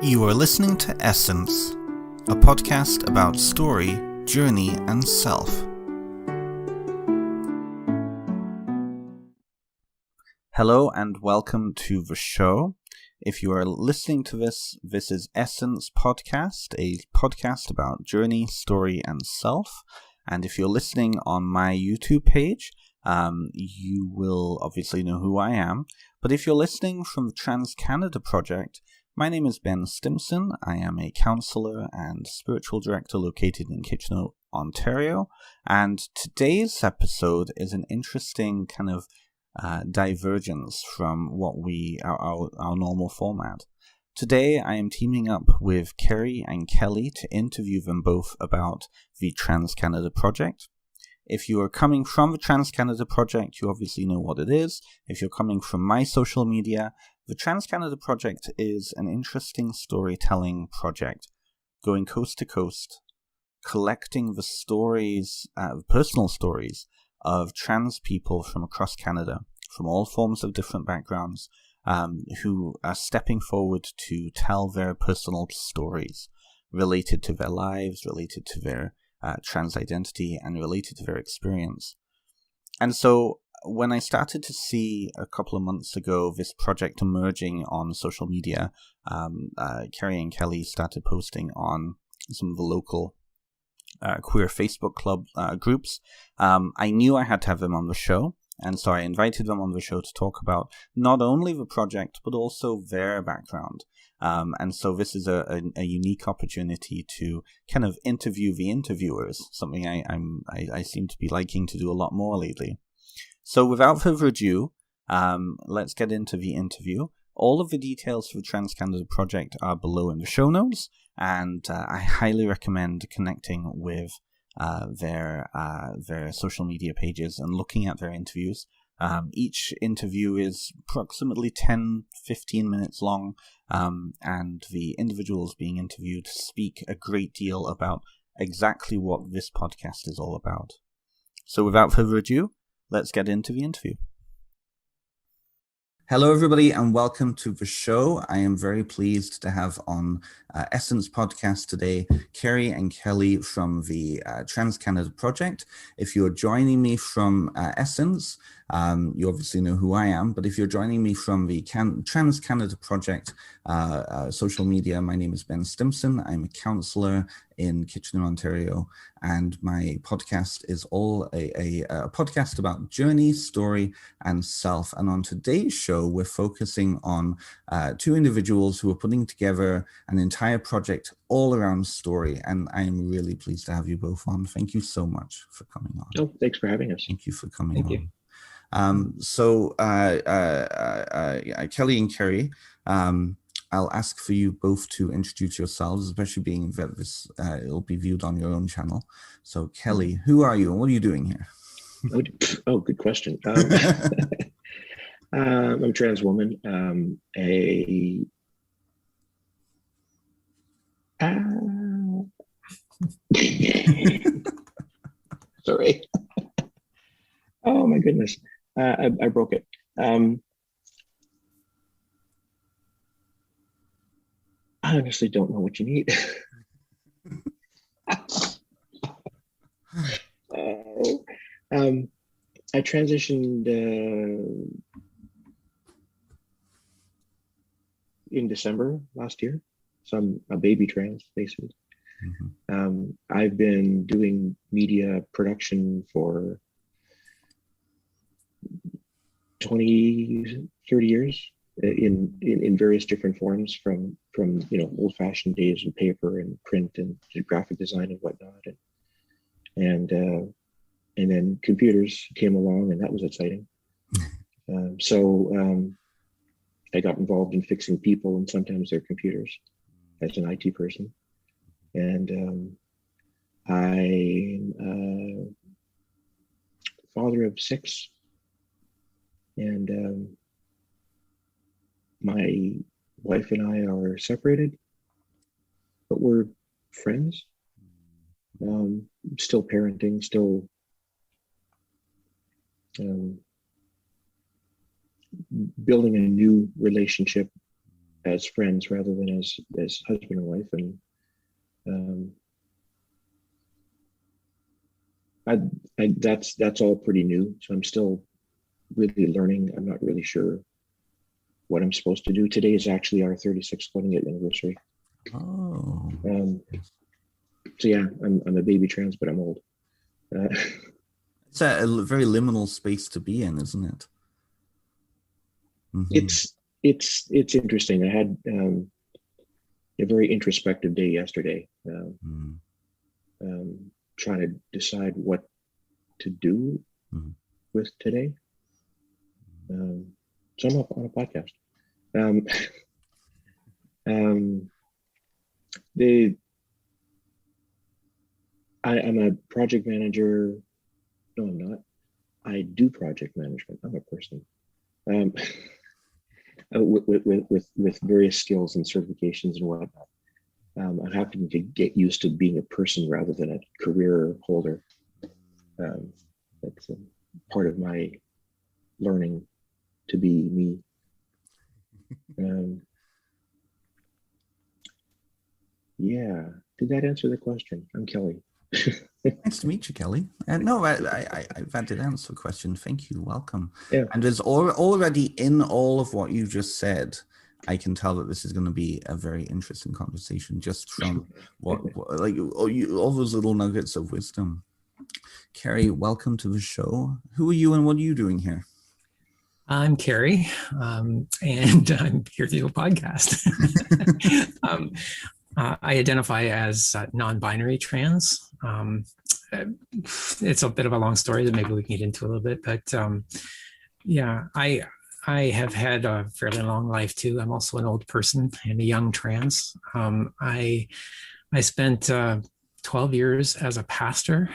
You are listening to Essence, a podcast about story, journey, and self. Hello and welcome to the show. If you are listening to this is Essence Podcast, a podcast about journey, story, and self. And if you're listening on my YouTube page, you will obviously know who I am. But if you're listening from the Trans-Canada Project, my name is Ben Stinson. I am a counsellor and spiritual director located in Kitchener, Ontario. And today's episode is an interesting kind of divergence from what our normal format. Today I am teaming up with Cary and Kelly to interview them both about the Trans-Canada Project. If you are coming from the Trans-Canada Project, you obviously know what it is. If you're coming from my social media, the Trans-Canada Project is an interesting storytelling project, going coast to coast, collecting the stories, personal stories of trans people from across Canada, from all forms of different backgrounds, who are stepping forward to tell their personal stories related to their lives, related to their trans identity, and related to their experience. And so when I started to see a couple of months ago this project emerging on social media, Cary and Kelly started posting on some of the local queer Facebook club groups. I knew I had to have them on the show, and so I invited them on the show to talk about not only the project, but also their background. And so this is a unique opportunity to kind of interview the interviewers, something I seem to be liking to do a lot more lately. So without further ado, let's get into the interview. All of the details for the Trans-Canada Project are below in the show notes, and I highly recommend connecting with their social media pages and looking at their interviews. Each interview is approximately 10-15 minutes long, and the individuals being interviewed speak a great deal about exactly what this podcast is all about. So without further ado, let's get into the interview. Hello, everybody, and welcome to the show. I am very pleased to have on Essence Podcast today, Cary and Kelly from the Trans-Canada Project. If you're joining me from Essence, you obviously know who I am, but if you're joining me from the Trans-Canada Project social media, my name is Ben Stinson. I'm a counsellor in Kitchener, Ontario, and my podcast is all a podcast about journey, story, and self. And on today's show, we're focusing on two individuals who are putting together an entire project all around story, and I'm really pleased to have you both on. Thank you so much for coming on. Oh, thanks for having us. Thank you for coming on. You. Kelly and Cary, I'll ask for you both to introduce yourselves, especially being that this it'll be viewed on your own channel. So, Kelly, who are you and what are you doing here? Oh, good question. I'm a trans woman. Sorry. Oh my goodness. I broke it. I honestly don't know what you need. I transitioned in December last year. So I'm a baby trans, basically. Mm-hmm. I've been doing media production for 20, 30 years in various different forms, from old-fashioned days of paper and print and graphic design and whatnot, and then computers came along, and that was exciting. So I got involved in fixing people and sometimes their computers as an IT person, and I'm a father of 6. And my wife and I are separated, but we're friends. Still parenting, still building a new relationship as friends rather than as husband and wife. And that's all pretty new. So I'm still really learning. I'm not really sure what I'm supposed to do. Today is actually our 36th wedding anniversary. Oh. So yeah, I'm a baby trans, but I'm old. It's a very liminal space to be in, isn't it? Mm-hmm. It's interesting. I had a very introspective day yesterday, trying to decide what to do with today. So I'm up on a podcast. I'm a project manager. No, I'm not. I do project management. I'm a person. With various skills and certifications and whatnot. I'm having to get used to being a person rather than a career holder. That's a part of my learning to be me. Yeah. Did that answer the question? I'm Kelly. Nice to meet you, Kelly. No, that did answer the question. Thank you. Welcome. Yeah. And there's already in all of what you just said, I can tell that this is going to be a very interesting conversation just from all those little nuggets of wisdom. Cary, welcome to the show. Who are you and what are you doing here? I'm Cary, and I'm here to do a podcast. I identify as non-binary trans. It's a bit of a long story that maybe we can get into a little bit, but yeah, I have had a fairly long life too. I'm also an old person and a young trans. I spent 12 years as a pastor.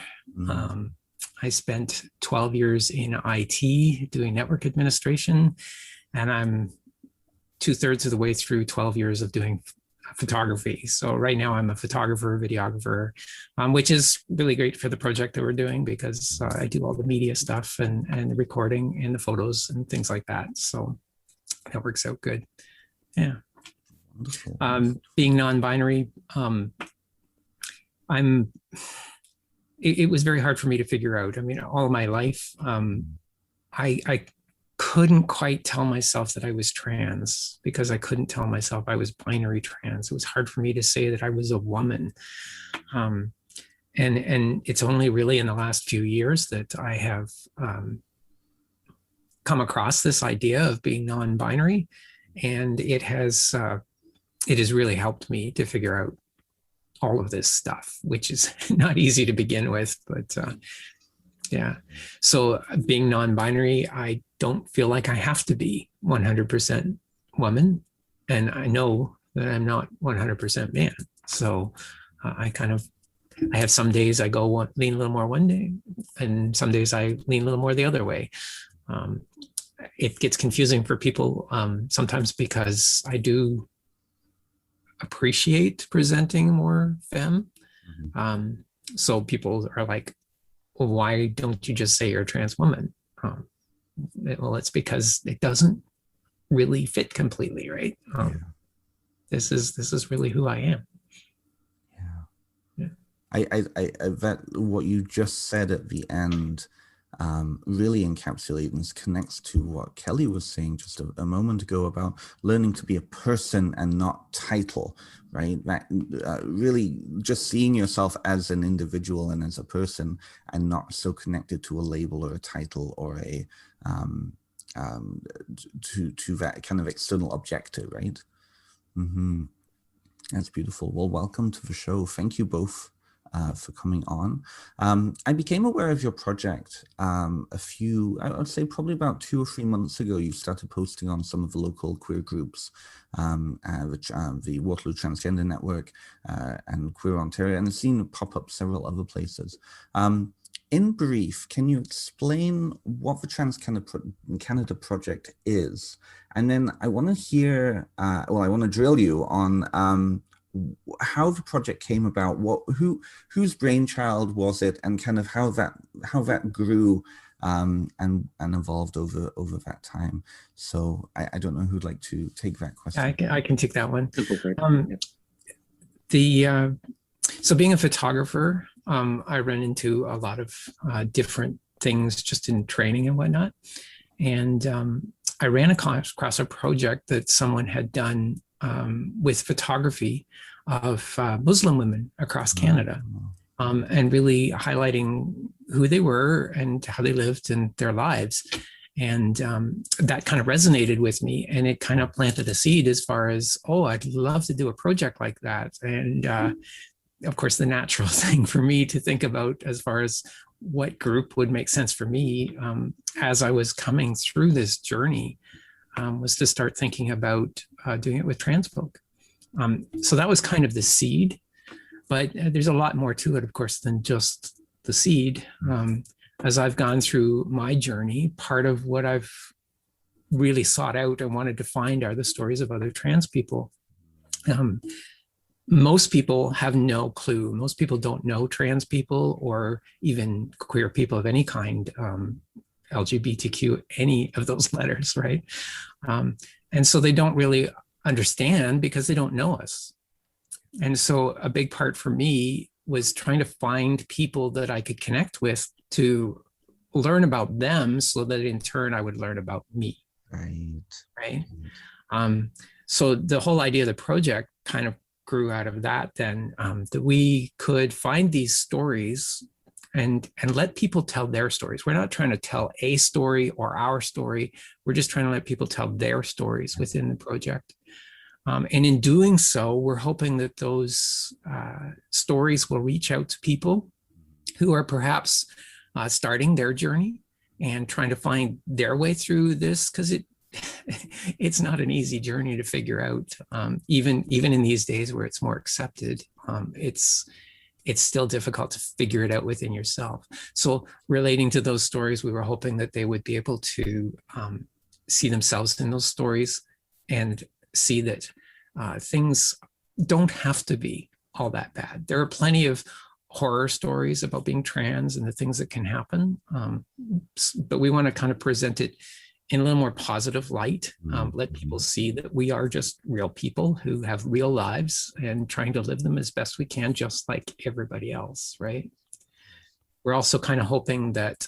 I spent 12 years in IT doing network administration, and I'm 2/3 of the way through 12 years of doing photography. So right now I'm a photographer, videographer, which is really great for the project that we're doing because I do all the media stuff and the recording and the photos and things like that. So that works out good. Yeah. Wonderful. Being non-binary, it was very hard for me to figure out. I mean, all of my life, I couldn't quite tell myself that I was trans because I couldn't tell myself I was binary trans. It was hard for me to say that I was a woman. And it's only really in the last few years that I have come across this idea of being non-binary. And it has really helped me to figure out all of this stuff, which is not easy to begin with, but yeah. So being non-binary, I don't feel like I have to be 100% woman. And I know that I'm not 100% man. So I have some days I lean a little more one day, and some days I lean a little more the other way. It gets confusing for people sometimes because I do appreciate presenting more femme. So people are like, well, why don't you just say you're a trans woman? Well, it's because it doesn't really fit completely, right? This is really who I am. Yeah. I that what you just said at the end really encapsulates and connects to what Kelly was saying just a moment ago about learning to be a person and not title, right? That really just seeing yourself as an individual and as a person and not so connected to a label or a title or a to that kind of external objective, right? That's beautiful. Well, welcome to the show. Thank you both for coming on. I became aware of your project I would say probably about 2 or 3 months ago. You started posting on some of the local queer groups, the Waterloo Transgender Network and Queer Ontario, and I've seen it pop up several other places. In brief, can you explain what the Trans Canada project is? And then I want to hear, I want to drill you on how the project came about, whose brainchild was it, and kind of how that grew and evolved over that time. So I don't know who'd like to take that question. I can take that one. So being a photographer, I run into a lot of different things just in training and whatnot. And I ran across a project that someone had done with photography of Muslim women across Canada, and really highlighting who they were and how they lived in their lives. And that kind of resonated with me, and it kind of planted a seed as far as, oh, I'd love to do a project like that. And of course, the natural thing for me to think about as far as what group would make sense for me as I was coming through this journey was to start thinking about doing it with trans folk. So that was kind of the seed, but there's a lot more to it, of course, than just the seed. As I've gone through my journey, part of what I've really sought out and wanted to find are the stories of other trans people. Most people have no clue. Most people don't know trans people or even queer people of any kind, LGBTQ, any of those letters, right? And so they don't really understand because they don't know us. And so a big part for me was trying to find people that I could connect with to learn about them so that in turn I would learn about me. Right. So the whole idea of the project kind of grew out of that then, that we could find these stories and let people tell their stories. We're not trying to tell a story or our story. We're just trying to let people tell their stories within the project. And in doing so, we're hoping that those stories will reach out to people who are perhaps starting their journey and trying to find their way through this, because it's not an easy journey to figure out. Even in these days where it's more accepted, it's still difficult to figure it out within yourself. So relating to those stories, we were hoping that they would be able to see themselves in those stories and see that things don't have to be all that bad. There are plenty of horror stories about being trans and the things that can happen, but we want to kind of present it in a little more positive light, let people see that we are just real people who have real lives and trying to live them as best we can, just like everybody else, right? We're also kind of hoping that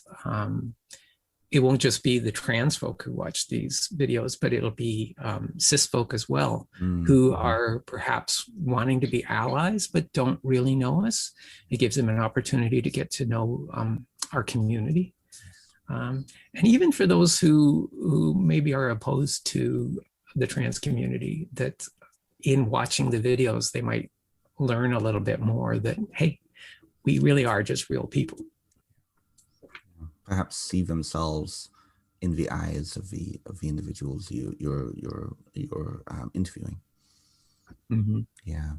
it won't just be the trans folk who watch these videos, but it'll be cis folk as well, who are perhaps wanting to be allies, but don't really know us. It gives them an opportunity to get to know our community. And even for those who maybe are opposed to the trans community, that in watching the videos, they might learn a little bit more that, hey, we really are just real people. Perhaps see themselves in the eyes of the individuals you're interviewing. Yeah.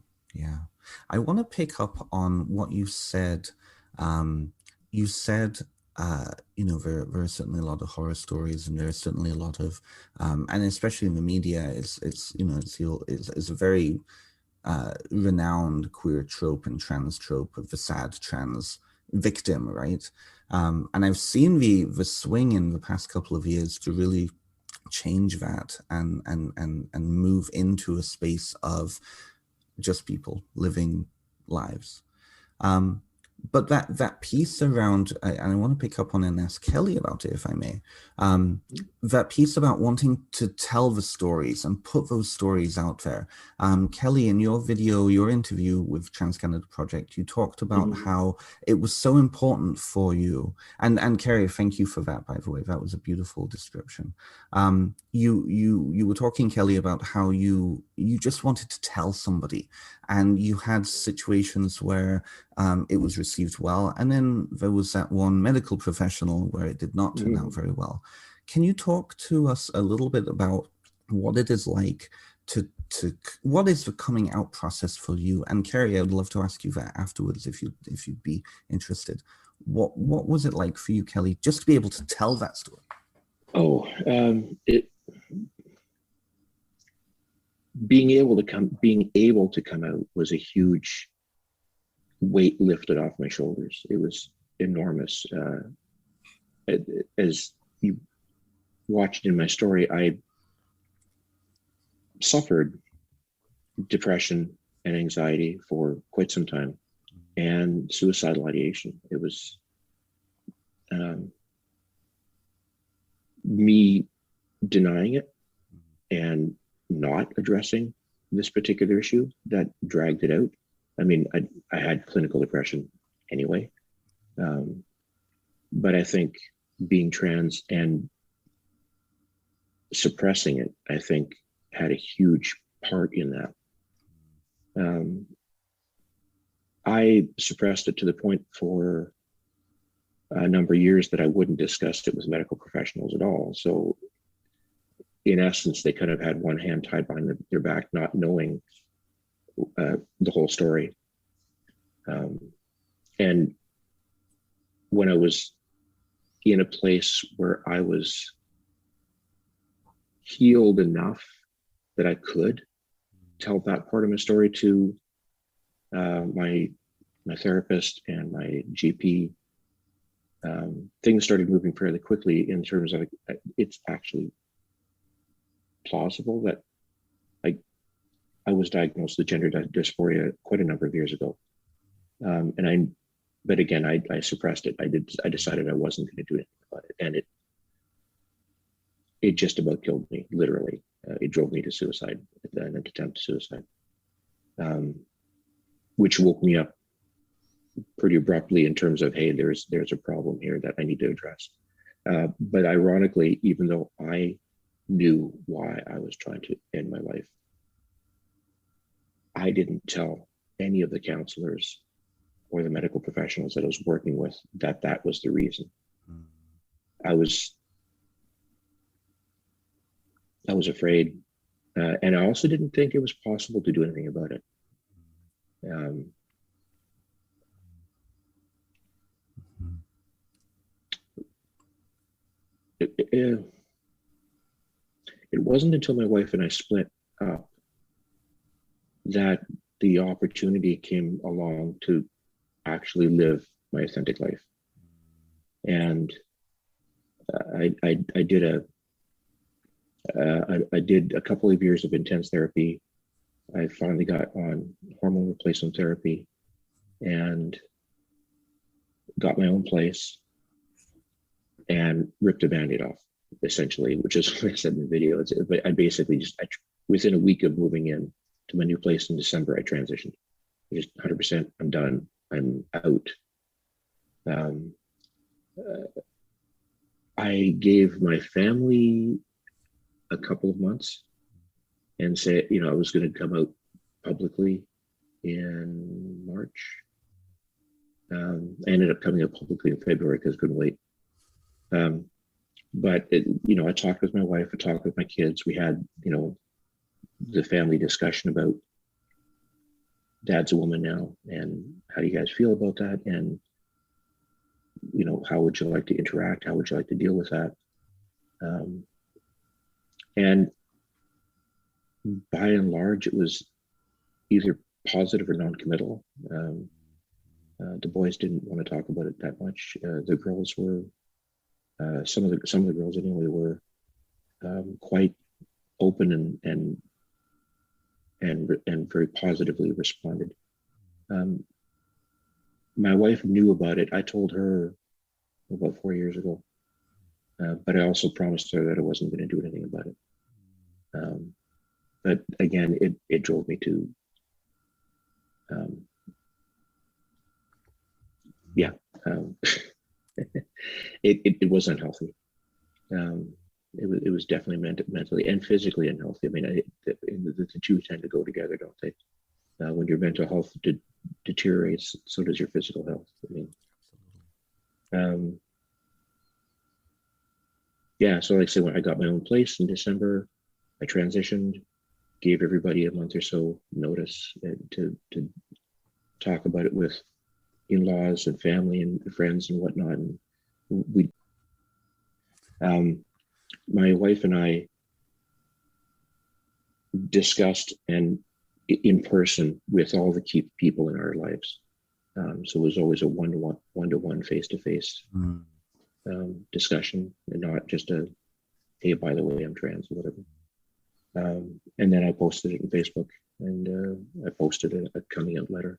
I want to pick up on what you said. You said, there are certainly a lot of horror stories, and there are certainly a lot of, and especially in the media, it's a very renowned queer trope and trans trope of the sad trans victim, right? And I've seen the swing in the past couple of years to really change that and move into a space of just people living lives. But that piece around, and I want to pick up on and ask Kelly about it, if I may, that piece about wanting to tell the stories and put those stories out there. Kelly, in your video, your interview with Trans Canada Project, you talked about how it was so important for you. And Cary, thank you for that, by the way. That was a beautiful description. You were talking, Kelly, about how you just wanted to tell somebody, and you had situations where it was received well, and then there was that one medical professional where it did not turn out very well. Can you talk to us a little bit about what it is like to what is the coming out process for you? And Cary, I would love to ask you that afterwards if you'd be interested. What was it like for you, Kelly, just to be able to tell that story? Being able to come out was a huge weight lifted off my shoulders. It was enormous. as you watched in my story, I suffered depression and anxiety for quite some time, and suicidal ideation. It was me denying it and not addressing this particular issue that dragged it out. I mean, I had clinical depression anyway, but I think being trans and suppressing it, I think, had a huge part in that. I suppressed it to the point for a number of years that I wouldn't discuss it with medical professionals at all. So in essence, they kind of had one hand tied behind their back, not knowing the whole story. And when I was in a place where I was healed enough that I could tell that part of my story to my therapist and my GP, things started moving fairly quickly in terms of it's actually plausible that I was diagnosed with gender dysphoria quite a number of years ago, but again, I suppressed it. I decided I wasn't going to do anything about it, and it just about killed me, literally. It drove me to suicide, an attempt to suicide, which woke me up pretty abruptly in terms of, hey, there's a problem here that I need to address. But ironically, even though I knew why I was trying to end my life, I didn't tell any of the counselors or the medical professionals that I was working with that was the reason. I was afraid, and I also didn't think it was possible to do anything about it. It wasn't until my wife and I split up that the opportunity came along to actually live my authentic life. And I did a couple of years of intense therapy. I finally got on hormone replacement therapy and got my own place and ripped a Band-Aid off, essentially, which is what I said in the video. But I basically within a week of moving in to my new place in December, I transitioned. Just 100%, I'm done, I'm out. I gave my family a couple of months and said, I was going to come out publicly in March. I ended up coming out publicly in February because I couldn't wait. But I talked with my wife, I talked with my kids. We had, the family discussion about Dad's a woman now, and how do you guys feel about that? And, how would you like to interact? How would you like to deal with that? And by and large, it was either positive or non-committal. The boys didn't want to talk about it that much. The girls were, some of the girls anyway, were quite open and very positively responded. My wife knew about it. I told her about 4 years ago, but I also promised her that I wasn't going to do anything about it. But again, it drove me to, it was unhealthy. It was definitely mentally and physically unhealthy. I mean, the two tend to go together, don't they? When your mental health deteriorates, so does your physical health. I mean, so like I said, when I got my own place in December, I transitioned, gave everybody a month or so notice to talk about it with in-laws and family and friends and whatnot. And my wife and I discussed and in person with all the key people in our lives. So it was always a one-to-one, face-to-face. discussion, and not just a, hey, by the way, I'm trans or whatever. And then I posted it on Facebook, and I posted a coming out letter,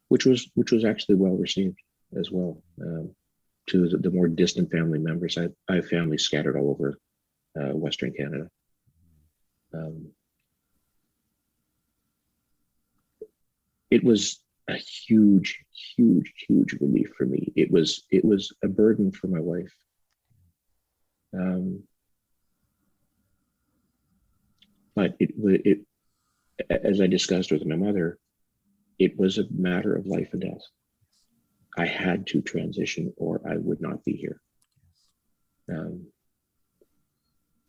which was actually well received as well. To the more distant family members, I have family scattered all over Western Canada. It was a huge, huge, huge relief for me. It was a burden for my wife. But it, as I discussed with my mother, it was a matter of life and death. I had to transition or I would not be here.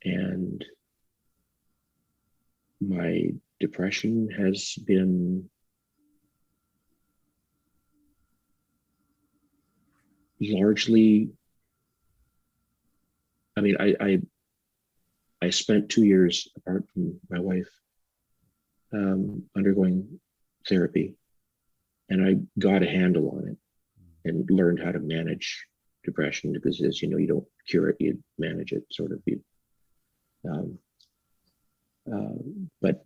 And my depression has been largely, I mean, I spent 2 years apart from my wife, undergoing therapy, and I got a handle on it and learned how to manage depression, because, as you know, you don't cure it, you manage it, sort of. But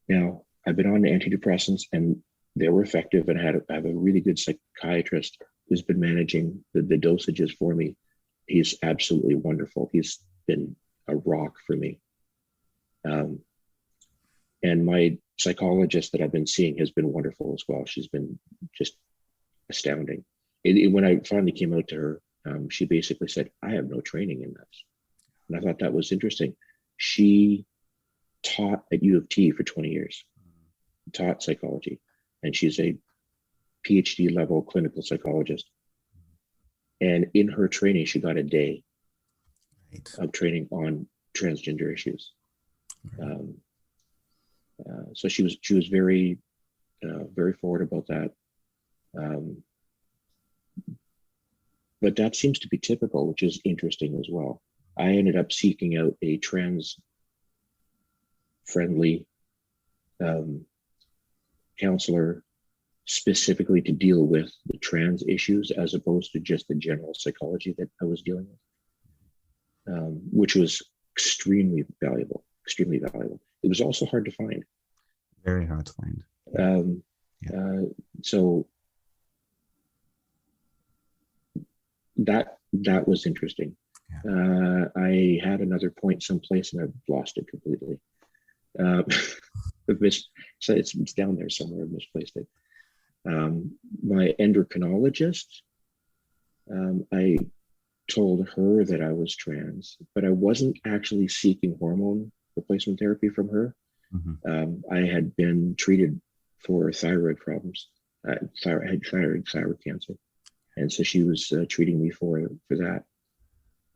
now I've been on antidepressants and they were effective, and I have a really good psychiatrist who's been managing the dosages for me. He's absolutely wonderful. He's been a rock for me. And my psychologist that I've been seeing has been wonderful as well. She's been just astounding. When I finally came out to her, she basically said, I have no training in this. And I thought that was interesting. She taught at U of T for 20 years, taught psychology, and she's a PhD level clinical psychologist. And in her training, she got a day of training on transgender issues. So she was very, very forward about that. But that seems to be typical, which is interesting as well. I ended up seeking out a trans-friendly counselor specifically to deal with the trans issues, as opposed to just the general psychology that I was dealing with, which was extremely valuable, extremely valuable. It was also hard to find. Very hard to find. So that was interesting. Yeah. I had another point someplace and I've lost it completely. So it's down there somewhere. I've misplaced it. My endocrinologist, I told her that I was trans, but I wasn't actually seeking hormone replacement therapy from her. I had been treated for thyroid problems. I had thyroid cancer, and so she was treating me for that.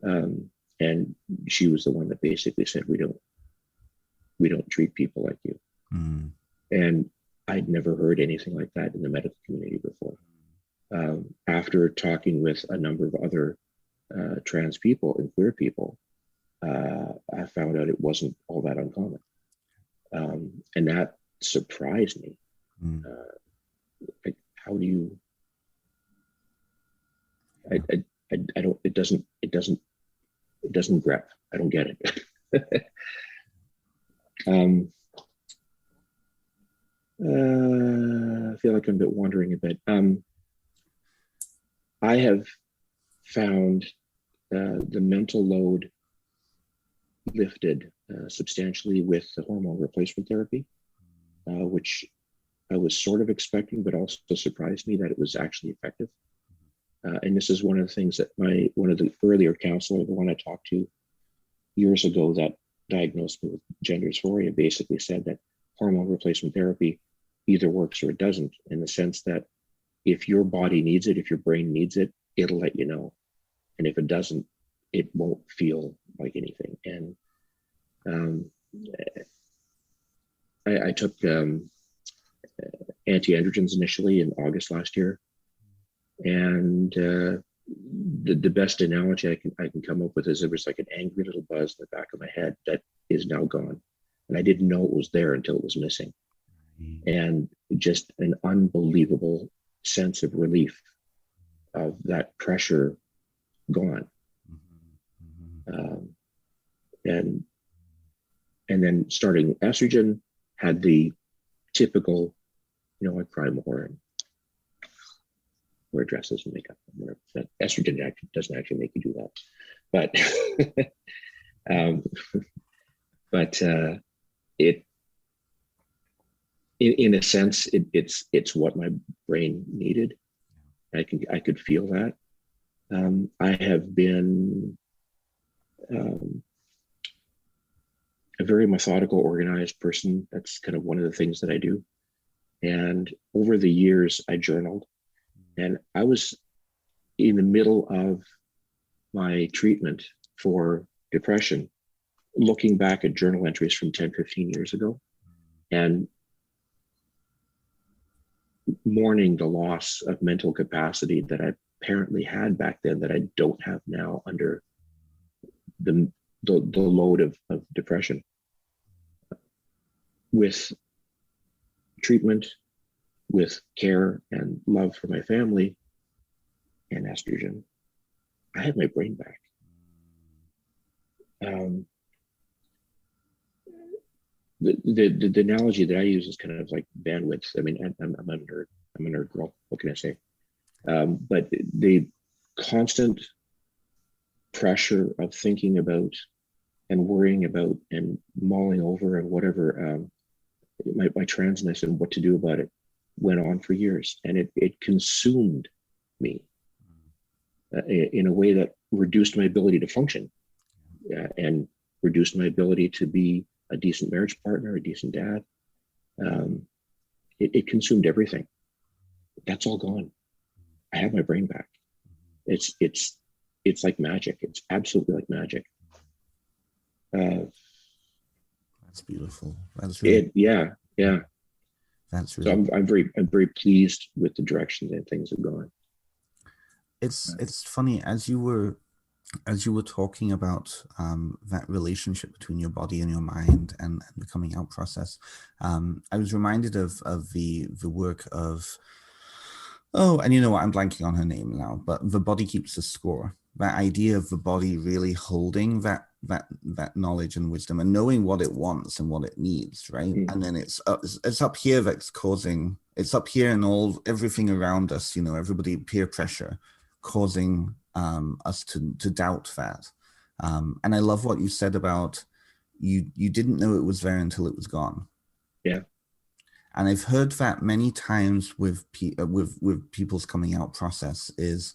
And she was the one that basically said, we don't treat people like you. And I'd never heard anything like that in the medical community before. After talking with a number of other trans people and queer people, I found out it wasn't all that uncommon. And that surprised me. Like, how do you, I don't, it doesn't grep. I don't get it. I feel like I'm a bit wandering a bit. I have found the mental load lifted substantially with the hormone replacement therapy, which I was sort of expecting, but also surprised me that it was actually effective. And this is one of the things that one of the earlier counselor, the one I talked to years ago that diagnosed me with gender dysphoria, basically said that hormone replacement therapy either works or it doesn't, in the sense that if your body needs it, if your brain needs it, it'll let you know. And if it doesn't, it won't feel like anything. And I took anti-androgens initially in August last year. And the best analogy I can come up with is, it was like an angry little buzz in the back of my head that is now gone. And I didn't know it was there until it was missing. And just an unbelievable sense of relief of that pressure gone. And then starting estrogen had the typical, I cry more and wear dresses and makeup. That estrogen doesn't actually make you do that, but it, in a sense, it's what my brain needed. I could feel that. I have been a very methodical, organized person. That's kind of one of the things that I do. And over the years, I journaled, and I was in the middle of my treatment for depression, looking back at journal entries from 10, 15 years ago, and mourning the loss of mental capacity that I apparently had back then that I don't have now under the load of depression. With treatment, with care and love for my family and estrogen, I had my brain back. The analogy that I use is kind of like bandwidth. I mean, I'm a nerd. I'm a nerd girl. What can I say? But the constant pressure of thinking about and worrying about and mulling over and whatever my transness and what to do about it went on for years, and it consumed me in a way that reduced my ability to function and reduced my ability to be a decent marriage partner, a decent dad. It consumed everything. That's all gone. I have my brain back. It's like magic. It's absolutely like magic. That's beautiful. That's really yeah. That's really. So I'm very pleased with the direction that things have gone. It's funny, as you were talking about that relationship between your body and your mind and the coming out process, I was reminded of the work of, and you know what, I'm blanking on her name now, but The Body Keeps the Score. That idea of the body really holding that knowledge and wisdom and knowing what it wants and what it needs, right? And then it's up here that's causing, it's up here and everything around us, everybody, peer pressure, causing us to doubt that. And I love what you said about you didn't know it was there until it was gone. Yeah. And I've heard that many times with people's coming out process is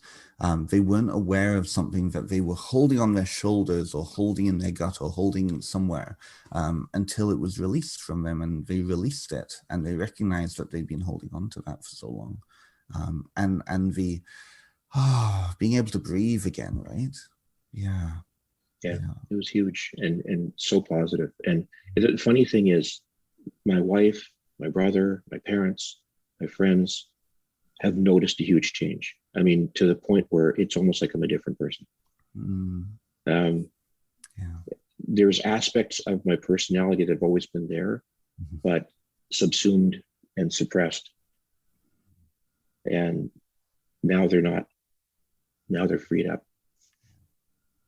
they weren't aware of something that they were holding on their shoulders or holding in their gut or holding somewhere until it was released from them, and they released it and they recognized that they'd been holding on to that for so long. And the being able to breathe again, right? Yeah. It was huge and so positive. And the funny thing is, my wife, my brother, my parents, my friends have noticed a huge change. I mean, to the point where it's almost like I'm a different person. There's aspects of my personality that have always been there, but subsumed and suppressed. And now they're not. Now they're freed up.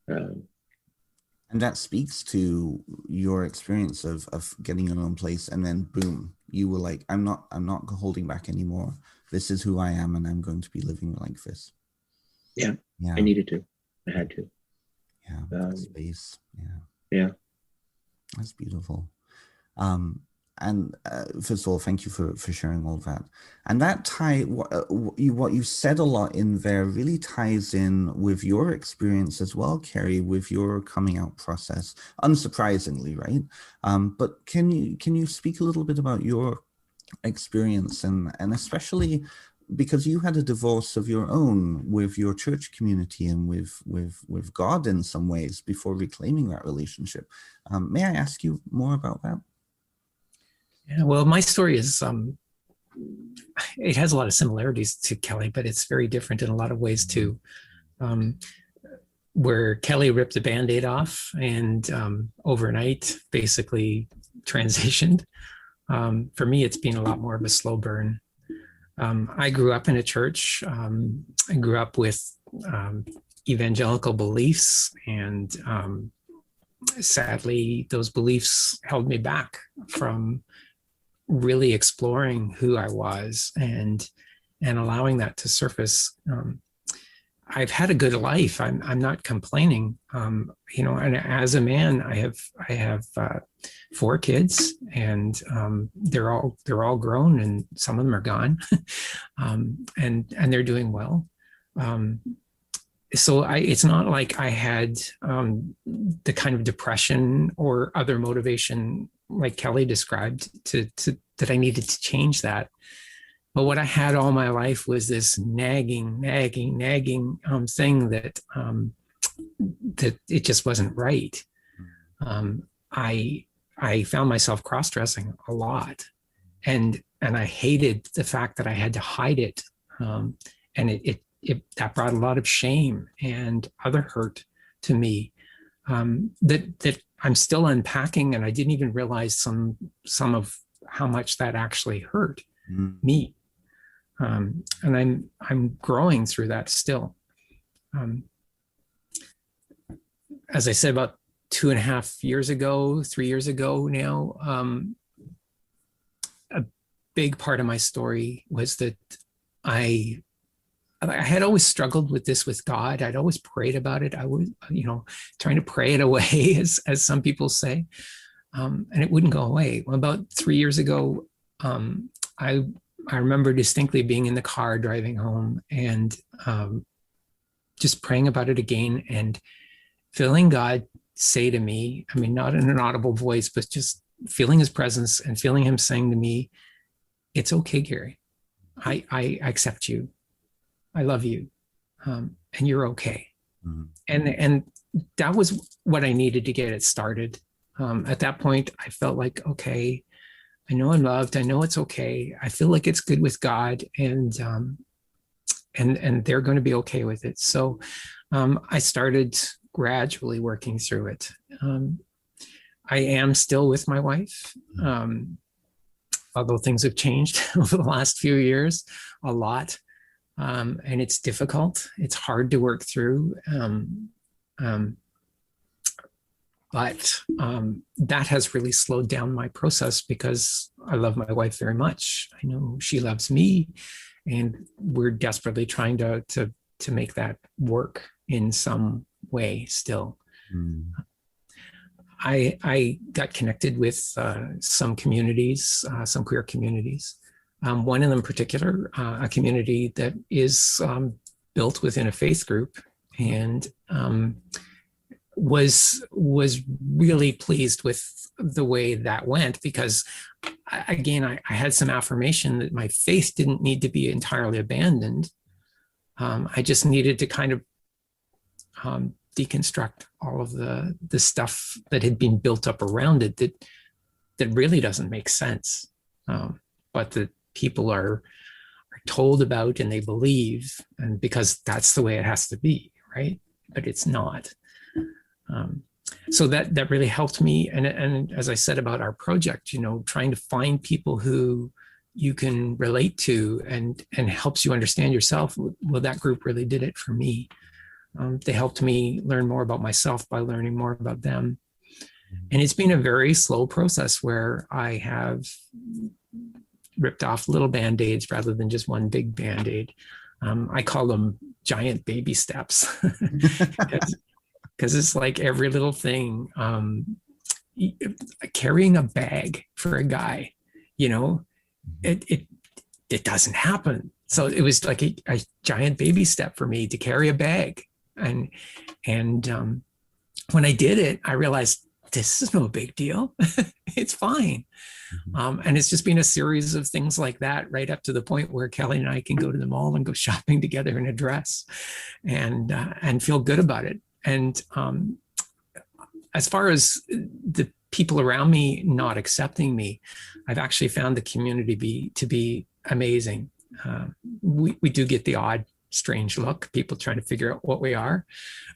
And that speaks to your experience of getting your own place, and then boom, you were like, I'm not holding back anymore. This is who I am, and I'm going to be living like this. Yeah. I needed to. I had to. Space. Yeah. That's beautiful. And first of all, thank you for sharing all that. And that what you said a lot in there really ties in with your experience as well, Cary, with your coming out process, unsurprisingly, right? But can you speak a little bit about your experience and especially because you had a divorce of your own with your church community and with God in some ways before reclaiming that relationship. May I ask you more about that? Yeah, well, my story is, it has a lot of similarities to Kelly, but it's very different in a lot of ways too. Where Kelly ripped the Band-Aid off and overnight basically transitioned. For me, it's been a lot more of a slow burn. I grew up in a church. I grew up with evangelical beliefs, and sadly, those beliefs held me back from really exploring who I was and allowing that to surface. I've had a good life. I'm not complaining. And as a man, I have 4 kids, and they're all grown, and some of them are gone, and they're doing well. So it's not like I had the kind of depression or other motivation like Kelly described to that I needed to change that. But what I had all my life was this nagging thing that it just wasn't right. I found myself cross-dressing a lot, and I hated the fact that I had to hide it, and it that brought a lot of shame and other hurt to me, that I'm still unpacking, and I didn't even realize some of how much that actually hurt me. And I'm growing through that still. As I said, about 2.5 years ago, 3 years ago now, a big part of my story was that I had always struggled with this with God. I'd always prayed about it. I was, trying to pray it away, as some people say, and it wouldn't go away. Well, about 3 years ago, I remember distinctly being in the car driving home, and just praying about it again, and feeling God say to me, I mean, not in an audible voice, but just feeling his presence and feeling him saying to me, "It's okay, Cary. I accept you. I love you. And you're okay." And that was what I needed to get it started. At that point, I felt like, okay, I know I'm loved. I know it's okay. I feel like it's good with God, and they're going to be okay with it. So I started gradually working through it. I am still with my wife, although things have changed over the last few years a lot, and it's difficult. It's hard to work through. But that has really slowed down my process, because I love my wife very much. I know she loves me, and we're desperately trying to make that work in some way still. I got connected with some communities, some queer communities. One of them in particular, a community that is built within a faith group, and was really pleased with the way that went, because I had some affirmation that my faith didn't need to be entirely abandoned. I just needed to kind of deconstruct all of the stuff that had been built up around it that really doesn't make sense, but that people are told about and they believe, and because that's the way it has to be, right? But it's not. So that really helped me. And as I said about our project, trying to find people who you can relate to and helps you understand yourself. Well, that group really did it for me. They helped me learn more about myself by learning more about them. And it's been a very slow process where I have ripped off little Band-Aids rather than just one big Band-Aid. I call them giant baby steps. Because it's like every little thing, carrying a bag for a guy, it doesn't happen. So it was like a giant baby step for me to carry a bag. And when I did it, I realized this is no big deal. It's fine. And it's just been a series of things like that, right up to the point where Kelly and I can go to the mall and go shopping together in a dress and feel good about it. And as far as the people around me not accepting me, I've actually found the community to be amazing. We do get the odd strange look, people trying to figure out what we are,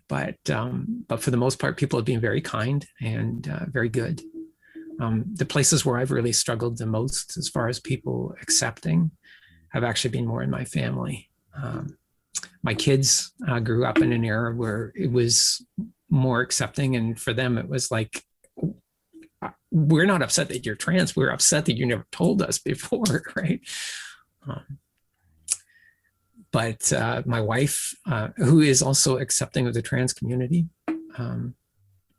but for the most part, people have been very kind and very good. The places where I've really struggled the most as far as people accepting have actually been more in my family. My kids grew up in an era where it was more accepting, and for them it was like, we're not upset that you're trans, we're upset that you never told us before, right? But my wife, who is also accepting of the trans community,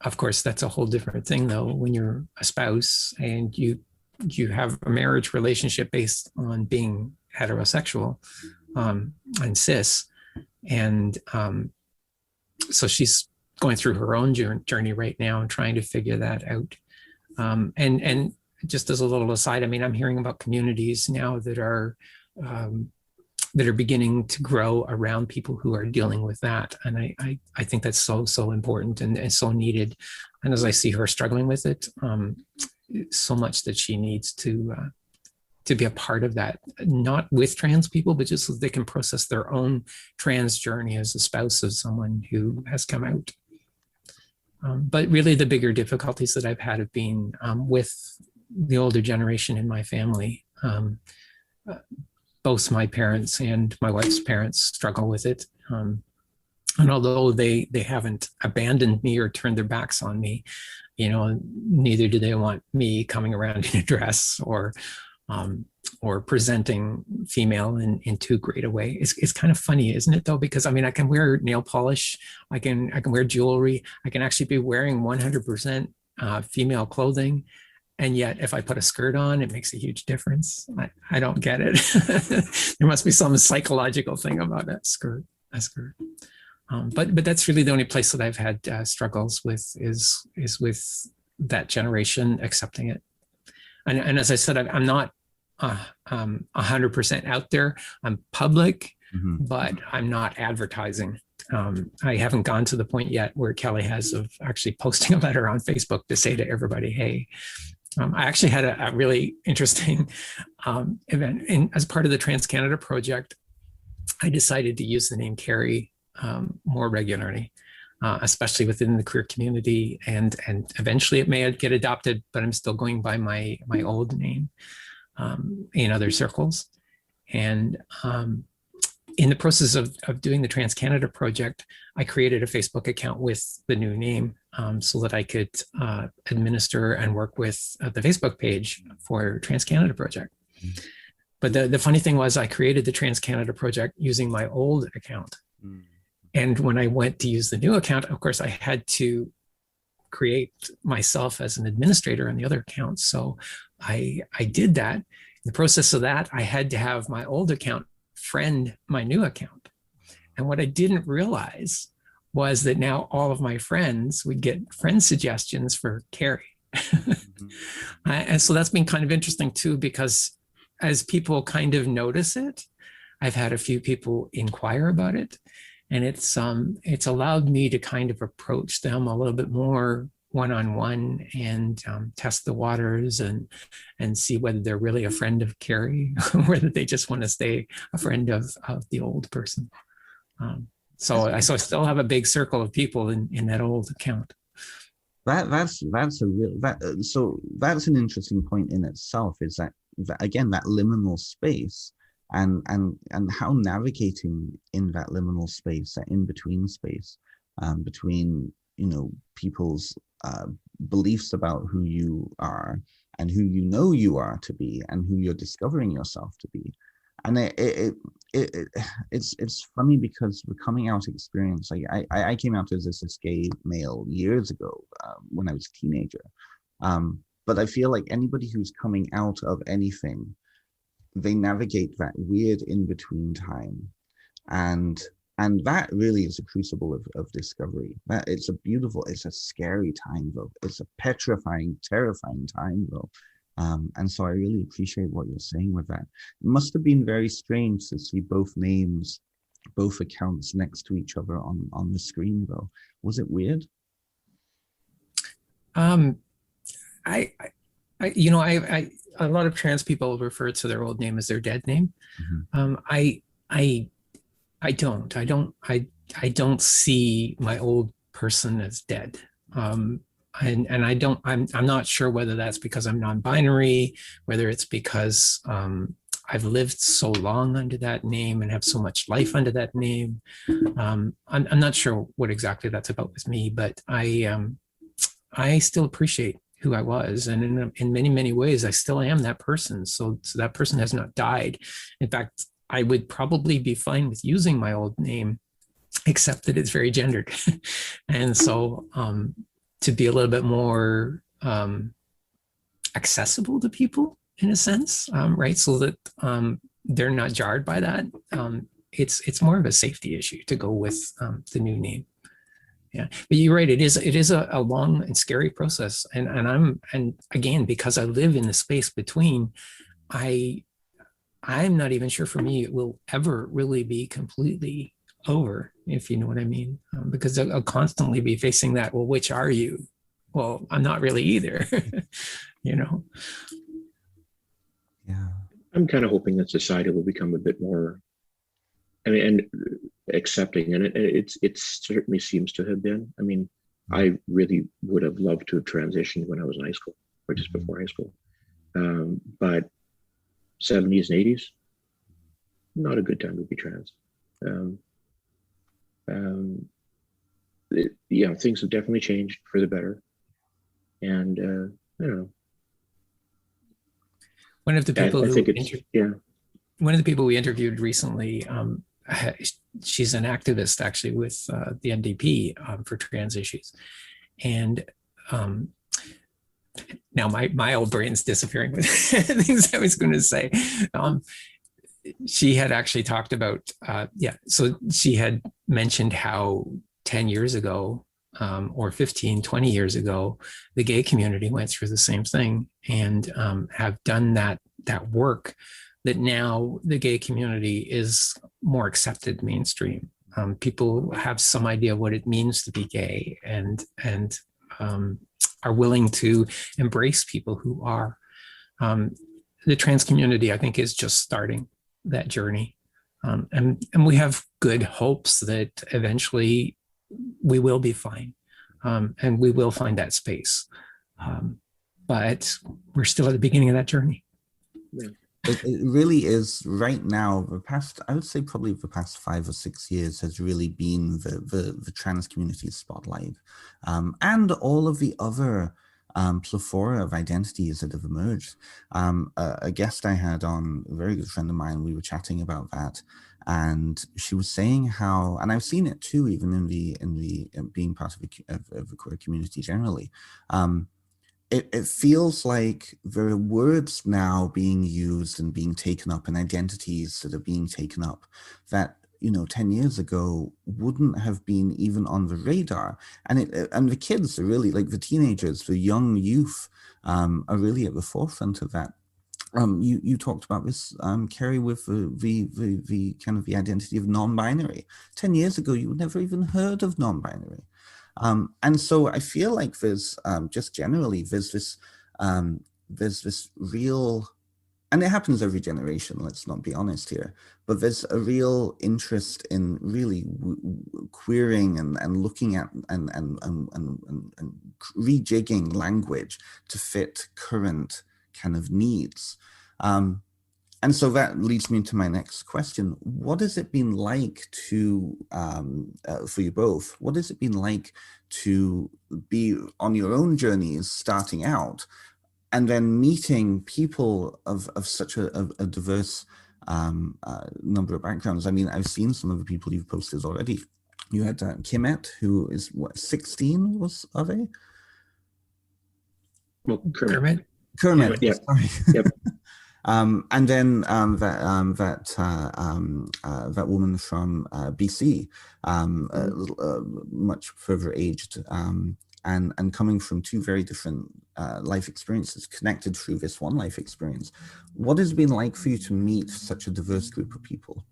of course, that's a whole different thing, though, when you're a spouse and you have a marriage relationship based on being heterosexual and cis. And so she's going through her own journey right now and trying to figure that out. And just as a little aside, I mean, I'm hearing about communities now that are beginning to grow around people who are dealing with that. And I think that's so important and so needed. And as I see her struggling with it, so much that she needs to be a part of that, not with trans people, but just so they can process their own trans journey as a spouse of someone who has come out. But really the bigger difficulties that I've had have been with the older generation in my family. Both my parents and my wife's parents struggle with it. And although they haven't abandoned me or turned their backs on me, you know, neither do they want me coming around in a dress or presenting female in too great a way. It's kind of funny, isn't it, though? Because I mean, I can wear nail polish, I can wear jewelry, I can actually be wearing 100% female clothing. And yet, if I put a skirt on, it makes a huge difference. I don't get it. There must be some psychological thing about a skirt. But that's really the only place that I've had struggles with is with that generation accepting it. And as I said, I'm not 100% out there. I'm public, but I'm not advertising. I haven't gone to the point yet where Kelly has of actually posting a letter on Facebook to say to everybody, hey. I actually had a really interesting event. As part of the Trans Canada project, I decided to use the name Cary more regularly, especially within the queer community. And eventually it may get adopted, but I'm still going by my old name in other circles. And in the process of doing the Trans Canada project, I created a Facebook account with the new name so that I could administer and work with the Facebook page for Trans Canada project. But the funny thing was I created the Trans Canada project using my old account. And when I went to use the new account, of course, I had to create myself as an administrator on the other account. So I did that. In the process of that, I had to have my old account friend my new account. And what I didn't realize was that now all of my friends would get friend suggestions for Cary. And so that's been kind of interesting too, because as people kind of notice it, I've had a few people inquire about it, and it's allowed me to kind of approach them a little bit more one-on-one and test the waters and see whether they're really a friend of Cary or whether they just want to stay a friend of the old person. So I still have a big circle of people in that old account. That's an interesting point in itself, is that again, that liminal space and how navigating in that liminal space, that in-between space between, you know, people's beliefs about who you are and who you know you are to be and who you're discovering yourself to be. And it's funny because the coming out experience, like I came out as a gay male years ago when I was a teenager. But I feel like anybody who's coming out of anything, they navigate that weird in-between time. And that really is a crucible of discovery. That it's a scary time though. It's a petrifying, terrifying time though. And so I really appreciate what you're saying with that. It must have been very strange to see both names, both accounts next to each other on the screen though. Was it weird? I a lot of trans people refer to their old name as their dead name. I don't see my old person as dead. And I'm not sure whether that's because I'm non-binary, whether it's because I've lived so long under that name and have so much life under that name. I'm not sure what exactly that's about with me, but I still appreciate who I was, and in many, many ways, I still am that person. So that person has not died. In fact, I would probably be fine with using my old name, except that it's very gendered. And so to be a little bit more accessible to people in a sense, right? So that they're not jarred by that. It's more of a safety issue to go with the new name. Yeah, but you're right. It is a long and scary process, and again, because I live in the space between, I'm not even sure for me it will ever really be completely over, if you know what I mean, because I'll constantly be facing that. Well, which are you? Well, I'm not really either. you know. Yeah, I'm kind of hoping that society will become a bit more, I mean, and accepting, and it certainly seems to have been. I mean, I really would have loved to have transitioned when I was in high school or just before high school, but 70s and 80s, not a good time to be trans. Things have definitely changed for the better, and I don't know. One of the people one of the people we interviewed recently, she's an activist actually with the NDP for trans issues, and now my old brain's disappearing with things I was going to say. She had actually talked about so she had mentioned how 10 years ago or 15, 20 years ago, the gay community went through the same thing and have done that work, that now the gay community is more accepted mainstream. People have some idea what it means to be gay and are willing to embrace people who are. The trans community, I think, is just starting that journey. And we have good hopes that eventually we will be fine, and we will find that space. But we're still at the beginning of that journey. Yeah. It really is right now. I would say probably the past 5 or 6 years has really been the trans community spotlight, and all of the other plethora of identities that have emerged. A guest I had on, a very good friend of mine, we were chatting about that, and she was saying how, and I've seen it too, even in the being part of the queer community generally. It feels like there are words now being used and being taken up, and identities that are being taken up that 10 years ago wouldn't have been even on the radar. And the kids are really, like the teenagers, the young youth, are really at the forefront of that. You talked about this, Cary, with the kind of the identity of non-binary. 10 years ago, you would never even heard of non-binary. And so I feel like there's just generally there's this real, and it happens every generation, let's not be honest here, but there's a real interest in really queering and looking at and rejigging language to fit current kind of needs. And so that leads me to my next question. What has it been like to, for you both, what has it been like to be on your own journeys starting out and then meeting people of such a diverse number of backgrounds? I mean, I've seen some of the people you've posted already. You had Kimet, who is, 16, are they? Well, Kermit, yeah. sorry. Yep. And then that woman from BC, much further aged, and coming from 2 very different life experiences, connected through this one life experience. What has it been like for you to meet such a diverse group of people?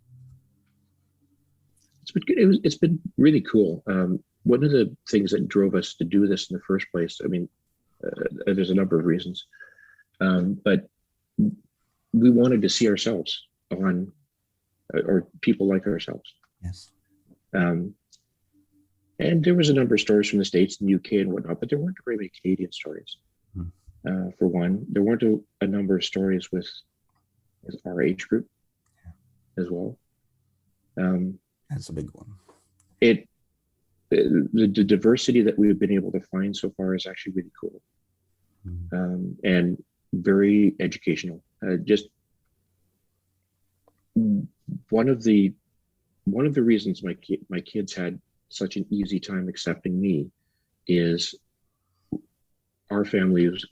It's been really cool. One of the things that drove us to do this in the first place, I mean, there's a number of reasons, but we wanted to see ourselves on, or people like ourselves. Yes. And there was a number of stories from the States and UK and whatnot, but there weren't very many Canadian stories. For one, there weren't a number of stories with with our age group as well. That's a big one. The diversity that we've been able to find so far is actually really cool, and very educational. Just one of the reasons my kids had such an easy time accepting me is our family is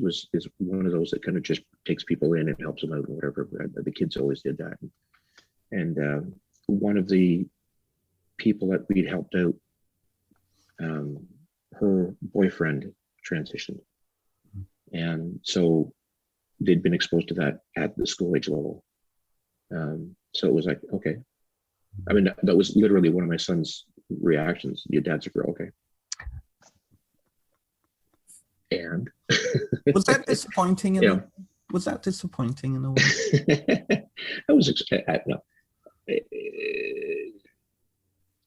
one of those that kind of just takes people in and helps them out and whatever. The kids always did that, and one of the people that we'd helped out, her boyfriend transitioned, and so they'd been exposed to that at the school age level. So it was like, okay. I mean, that was literally one of my son's reactions. Your dad's a girl, okay. And was that disappointing? Was that disappointing in a way? No.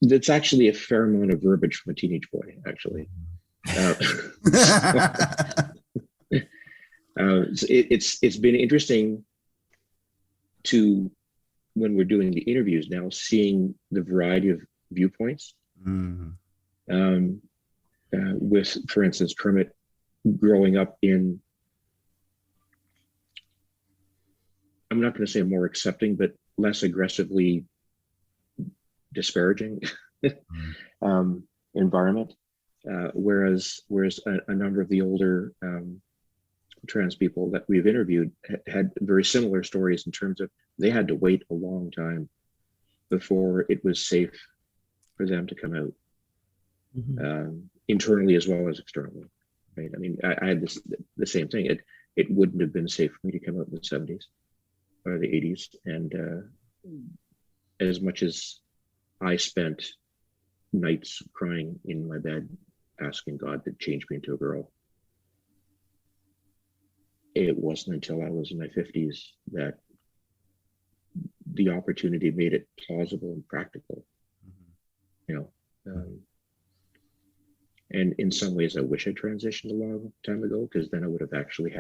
That's actually a fair amount of verbiage from a teenage boy, actually. It's been interesting to, when we're doing the interviews now, seeing the variety of viewpoints. With, for instance, Kermit growing up in, I'm not going to say more accepting, but less aggressively disparaging environment, whereas a number of the older trans people that we've interviewed had very similar stories in terms of they had to wait a long time before it was safe for them to come out, internally as well as externally. Right? I mean, I had the same thing. It wouldn't have been safe for me to come out in the 70s or the 80s, and as much as I spent nights crying in my bed asking God to change me into a girl, it wasn't until I was in my 50s that the opportunity made it plausible and practical. And in some ways I wish I transitioned a long time ago, because then I would have actually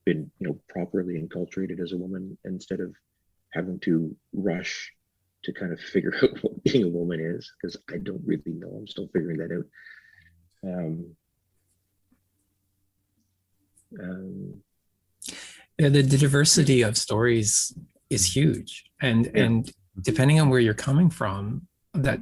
been properly enculturated as a woman, instead of having to rush to kind of figure out what being a woman is, because I don't really know. I'm still figuring that out. The diversity of stories is huge, and depending on where you're coming from, that,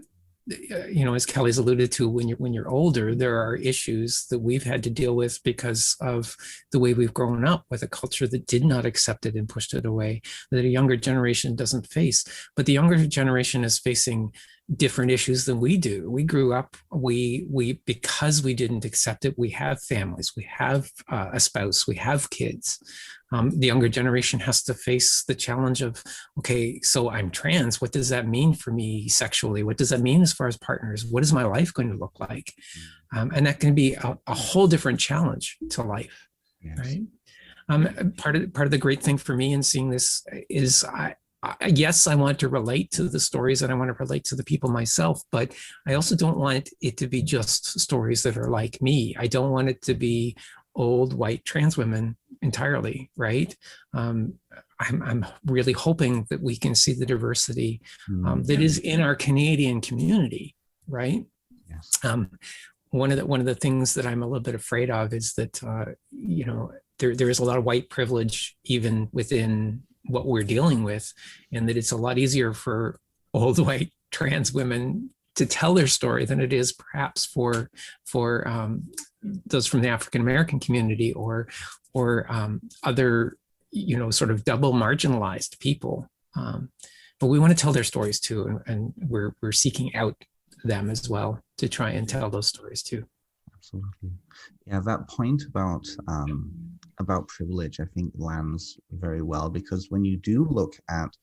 as Kelly's alluded to, when you're older, there are issues that we've had to deal with because of the way we've grown up with a culture that did not accept it and pushed it away, that a younger generation doesn't face. But the younger generation is facing different issues than we do. We grew up, because we didn't accept it, we have families, we have a spouse, we have kids. The younger generation has to face the challenge of, okay, so I'm trans. What does that mean for me sexually? What does that mean as far as partners? What is my life going to look like? And that can be a whole different challenge to life, right? Part of the great thing for me in seeing this is, yes, I want to relate to the stories and I want to relate to the people myself, but I also don't want it to be just stories that are like me. I don't want it to be old white trans women entirely, right? I'm really hoping that we can see the diversity that is in our Canadian community, right? Yes. One of the things that I'm a little bit afraid of is that there is a lot of white privilege even within what we're dealing with, and that it's a lot easier for old white trans women to tell their story than it is perhaps for those from the African American community or other sort of double marginalized people. But we want to tell their stories too, and we're seeking out them as well to try and tell those stories too. Absolutely. Yeah, that point about privilege, I think, lands very well, because when you do look at,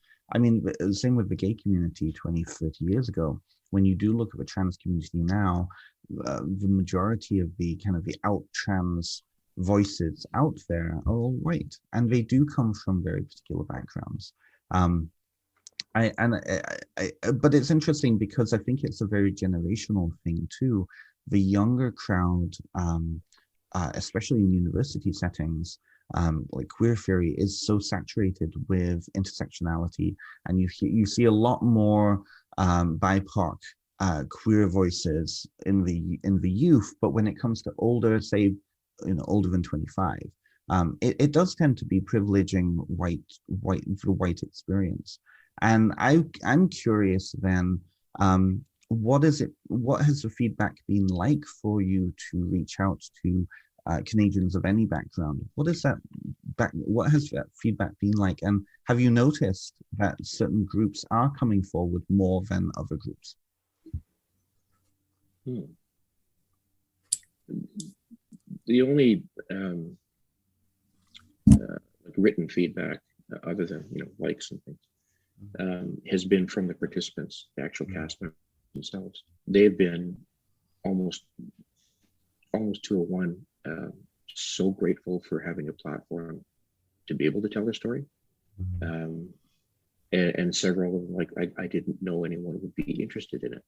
same with the gay community 20, 30 years ago, when you do look at the trans community now, the majority of the kind of the out trans voices out there are all white, and they do come from very particular backgrounds. But it's interesting because I think it's a very generational thing too. The younger crowd, especially in university settings, like Queer Theory is so saturated with intersectionality, and you see a lot more BIPOC queer voices in the youth, but when it comes to older, say, older than 25, it does tend to be privileging the white experience. And I'm curious then, what has the feedback been like for you to reach out to Canadians of any background? What has that feedback been like? And have you noticed that certain groups are coming forward more than other groups? The only written feedback, other than likes and things, has been from the participants, the actual cast members themselves. They've been almost 201 so grateful for having a platform to be able to tell their story. And several of them, I didn't know anyone would be interested in it.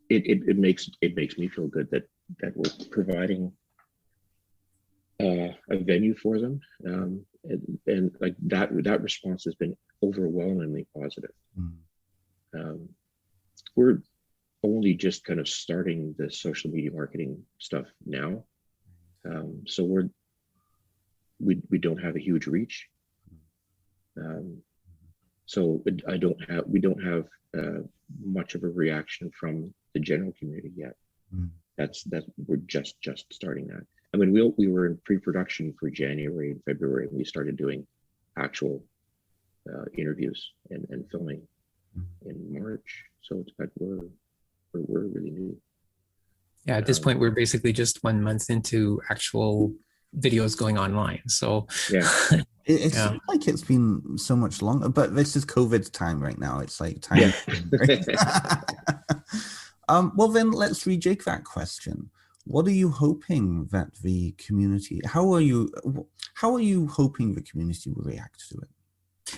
It makes me feel good that we're providing a venue for them, and like that response has been overwhelmingly positive. We're only just kind of starting the social media marketing stuff now, so we don't have a huge reach. So we don't have much of a reaction from the general community yet. We're just starting that. I mean, we were in pre-production for January and February, and we started doing actual interviews and filming in March. So we're really new. Yeah, at this point, we're basically just 1 month into actual videos going online. So yeah. It seems like it's been so much longer, but this is COVID time right now. It's like time. Yeah. Well, then let's rejig that question. What are you hoping that the community? How are you hoping the community will react to it?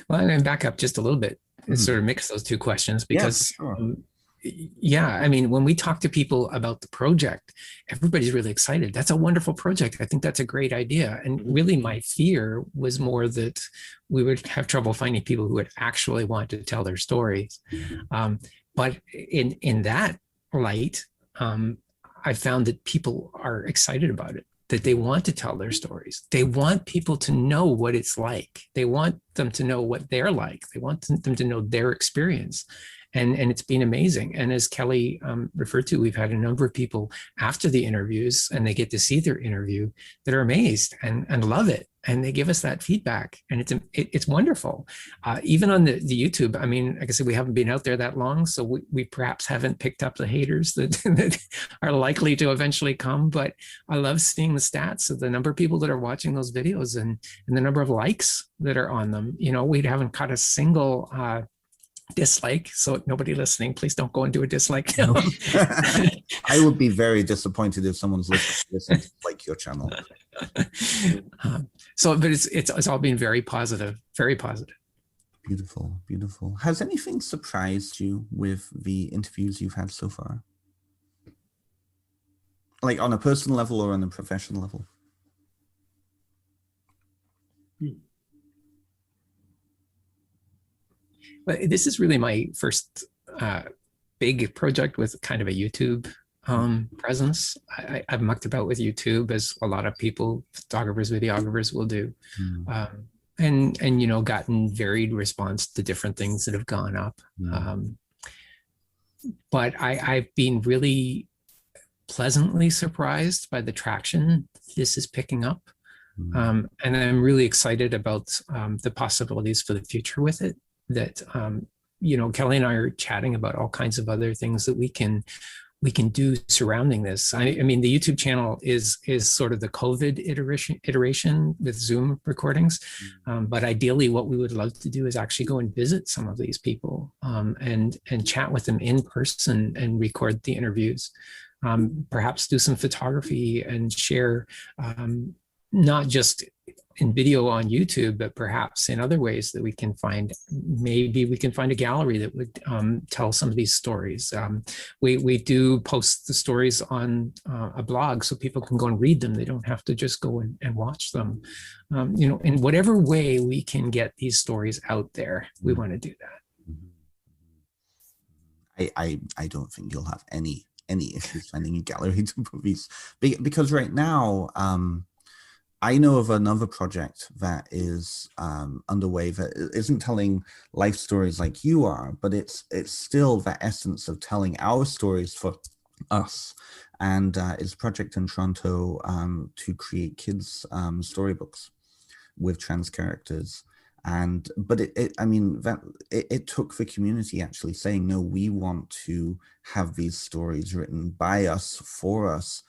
Well, I'm going to back up just a little bit and sort of mix those two questions, because I mean, when we talk to people about the project, everybody's really excited. That's a wonderful project. I think that's a great idea. And really my fear was more that we would have trouble finding people who would actually want to tell their stories. But in that light, I found that people are excited about it, that they want to tell their stories. They want people to know what it's like. They want them to know what they're like. They want them to know their experience. And it's been amazing. And as Kelly referred to, we've had a number of people after the interviews, and they get to see their interview, that are amazed and love it. And they give us that feedback, and it's wonderful. Even on the YouTube, I mean, like I said, we haven't been out there that long, so we perhaps haven't picked up the haters that are likely to eventually come. But I love seeing the stats of the number of people that are watching those videos and the number of likes that are on them. We haven't caught a single dislike, so nobody listening, please don't go and do a dislike now. I would be very disappointed if someone's listening to like your channel. But it's all been very positive, very positive. Beautiful. Has anything surprised you with the interviews you've had so far, like on a personal level or on a professional level? But this is really my first big project with kind of a YouTube presence. I've mucked about with YouTube, as a lot of people, photographers, videographers will do, and gotten varied response to different things that have gone up. But I've been really pleasantly surprised by the traction this is picking up, and I'm really excited about the possibilities for the future with it. That Kelly and I are chatting about all kinds of other things that we can do surrounding this. I mean, the YouTube channel is sort of the COVID iteration with Zoom recordings, but ideally, what we would love to do is actually go and visit some of these people and chat with them in person and record the interviews. Perhaps do some photography and share not just in video on YouTube, but perhaps in other ways that we can find. Maybe we can find a gallery that would tell some of these stories. We do post the stories on a blog so people can go and read them. They don't have to just go and watch them. In whatever way we can get these stories out there, we want to do that. I don't think you'll have any issues finding a gallery to put these, because right now, I know of another project that is underway that isn't telling life stories like you are, but it's still the essence of telling our stories for us. And it's a project in Toronto to create kids' storybooks with trans characters. But it took the community actually saying, no, we want to have these stories written by us, for us,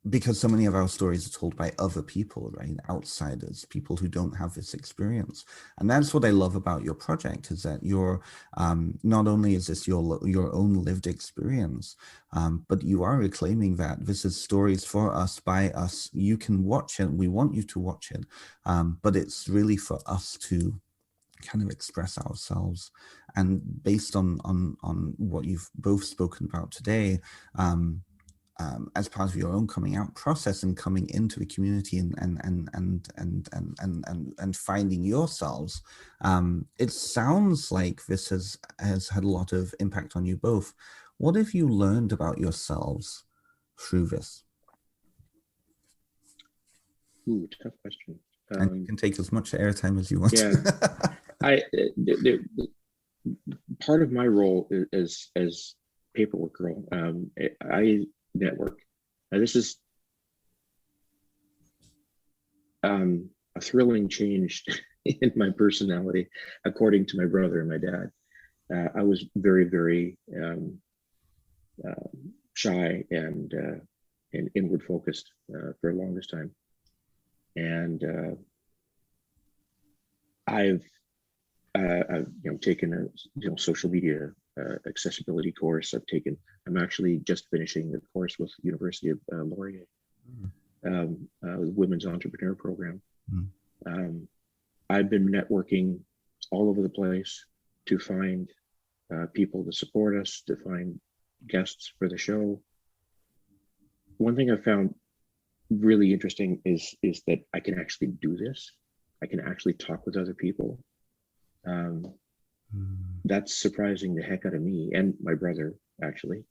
because so many of our stories are told by other people, right? Outsiders, people who don't have this experience. And that's what I love about your project, is that you're, not only is this your own lived experience, but you are reclaiming that this is stories for us, by us. You can watch it. We want you to watch it. But it's really for us to kind of express ourselves. And based on what you've both spoken about today, as part of your own coming out process and coming into the community and finding yourselves, it sounds like this has had a lot of impact on you both. What have you learned about yourselves through this? Ooh, tough question. And you can take as much airtime as you want. Yeah, part of my role as paperwork girl, I network. Now, this is a thrilling change in my personality, according to my brother and my dad. I was very, very shy and inward focused for the longest time, and I've taken a social media accessibility course. I'm actually just finishing the course with University of Laurier, the Women's Entrepreneur Program. I've been networking all over the place to find people to support us, to find guests for the show. One thing I found really interesting is that I can actually do this. I can actually talk with other people. That's surprising the heck out of me and my brother, actually,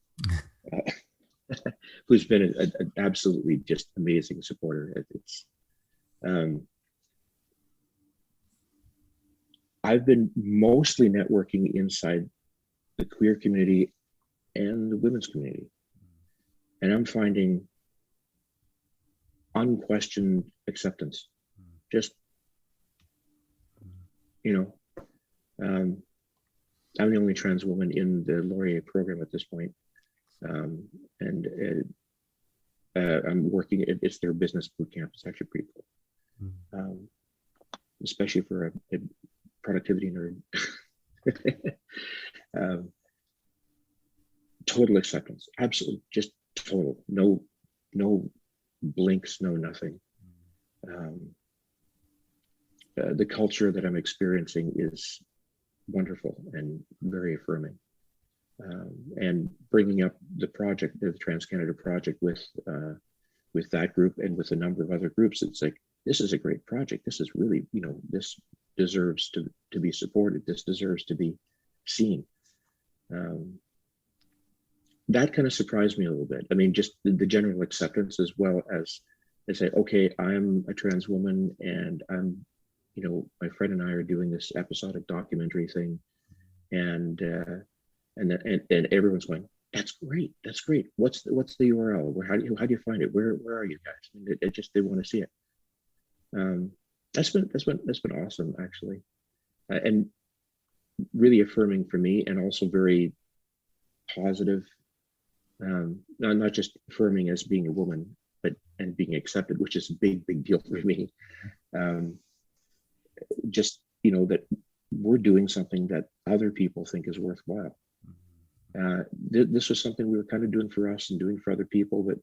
who's been an absolutely just amazing supporter. I've been mostly networking inside the queer community and the women's community, and I'm finding unquestioned acceptance. Just, I'm the only trans woman in the Laurier program at this point. I'm working, it's their business boot camp. It's actually pretty cool. Especially for a productivity nerd. Total acceptance, absolutely, just total, no blinks, no nothing. The culture that I'm experiencing is wonderful and very affirming. And bringing up the project, the Trans Canada project, with that group and with a number of other groups, it's like, this is a great project. This is really, this deserves to be supported. This deserves to be seen. That kind of surprised me a little bit. I mean, just the general acceptance, as well as they say, okay, I'm a trans woman, and I'm, my friend and I are doing this episodic documentary thing, and everyone's going, that's great. That's great. What's the URL? How do you find it? Where are you guys? And they want to see it. That's been awesome, actually, and really affirming for me, and also very positive. Not just affirming as being a woman, and being accepted, which is a big deal for me. Just that we're doing something that other people think is worthwhile. This was something we were kind of doing for us and doing for other people, but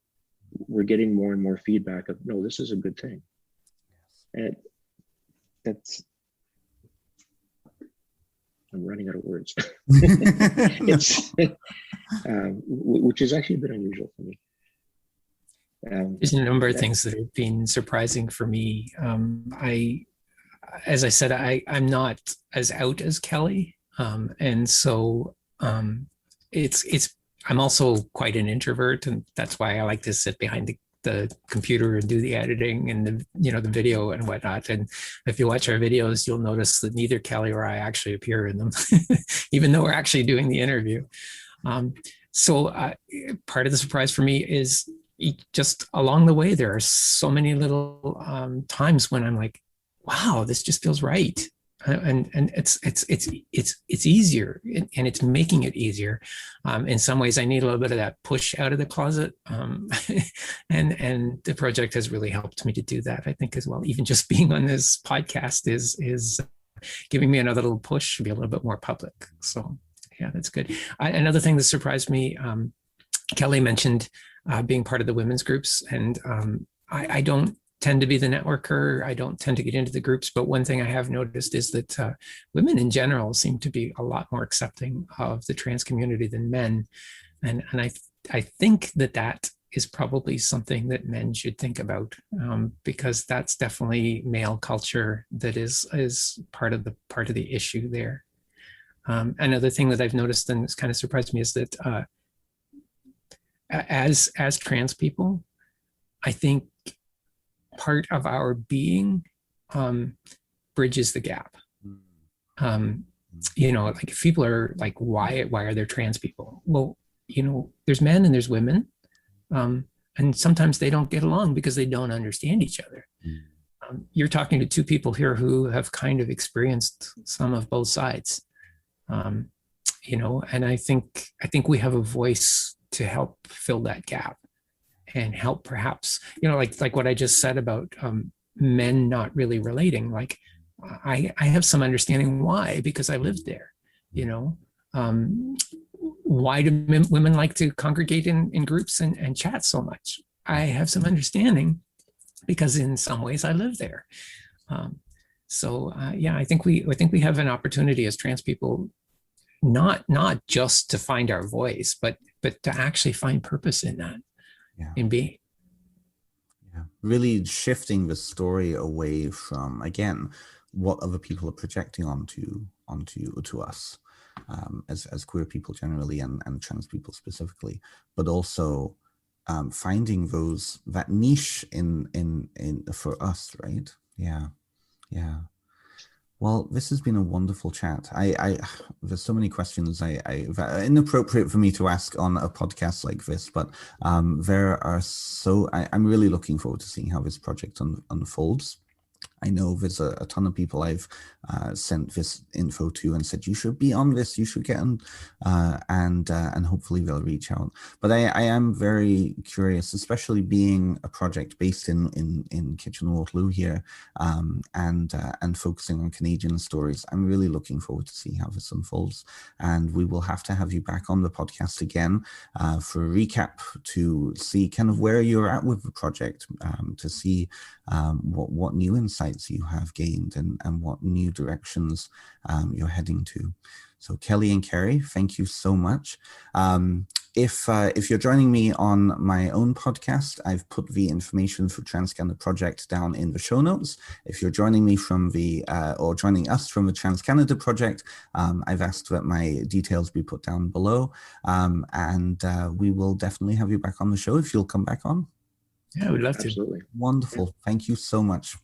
we're getting more and more feedback of, no, this is a good thing. And that's, I'm running out of words. It's, which is actually a bit unusual for me. There's a number of things that have been surprising for me. As I said, I'm not as out as Kelly. And so I'm also quite an introvert, and that's why I like to sit behind the computer and do the editing and the video and whatnot. And if you watch our videos, you'll notice that neither Kelly or I actually appear in them, even though we're actually doing the interview. So part of the surprise for me is just along the way, there are so many little times when I'm like, wow, this just feels right. And it's easier, and it's making it easier. In some ways, I need a little bit of that push out of the closet, and the project has really helped me to do that, I think, as well. Even just being on this podcast is giving me another little push to be a little bit more public. So yeah, that's good. Another thing that surprised me, Kelly mentioned being part of the women's groups, and I don't tend to be the networker. I don't tend to get into the groups, but one thing I have noticed is that women in general seem to be a lot more accepting of the trans community than men. And I think that is probably something that men should think about, because that's definitely male culture that is part of the issue there. Another thing that I've noticed and it's kind of surprised me is that as trans people, I think part of our being bridges the gap. Like if people are like, why are there trans people? Well, there's men and there's women, and sometimes they don't get along because they don't understand each other. You're talking to two people here who have kind of experienced some of both sides, and I think we have a voice to help fill that gap. And help perhaps, like what I just said about men not really relating. Like I have some understanding why, because I lived there. Why do women like to congregate in groups and chat so much? I have some understanding because in some ways I live there. I think we have an opportunity as trans people, not just to find our voice, but to actually find purpose in that. In being. Yeah, really shifting the story away from, again, what other people are projecting onto us, as queer people generally and trans people specifically, but also finding that niche in for us, right? Yeah. Well, this has been a wonderful chat. There's so many questions that are inappropriate for me to ask on a podcast like this, but I'm really looking forward to seeing how this project unfolds. I know there's a ton of people I've sent this info to and said, you should be on this, you should get on, and hopefully they'll reach out. But I am very curious, especially being a project based in Kitchener-Waterloo here, and focusing on Canadian stories. I'm really looking forward to seeing how this unfolds. And we will have to have you back on the podcast again for a recap, to see kind of where you're at with the project, to see what new insights you have gained and what new directions you're heading to. So Kelly and Cary, thank you so much. If you're joining me on my own podcast, I've put the information for TransCanada Project down in the show notes. If you're joining me from or joining us from the TransCanada Project, I've asked that my details be put down below, and we will definitely have you back on the show if you'll come back on. Yeah, we'd love to. Absolutely. Wonderful. Thank you so much.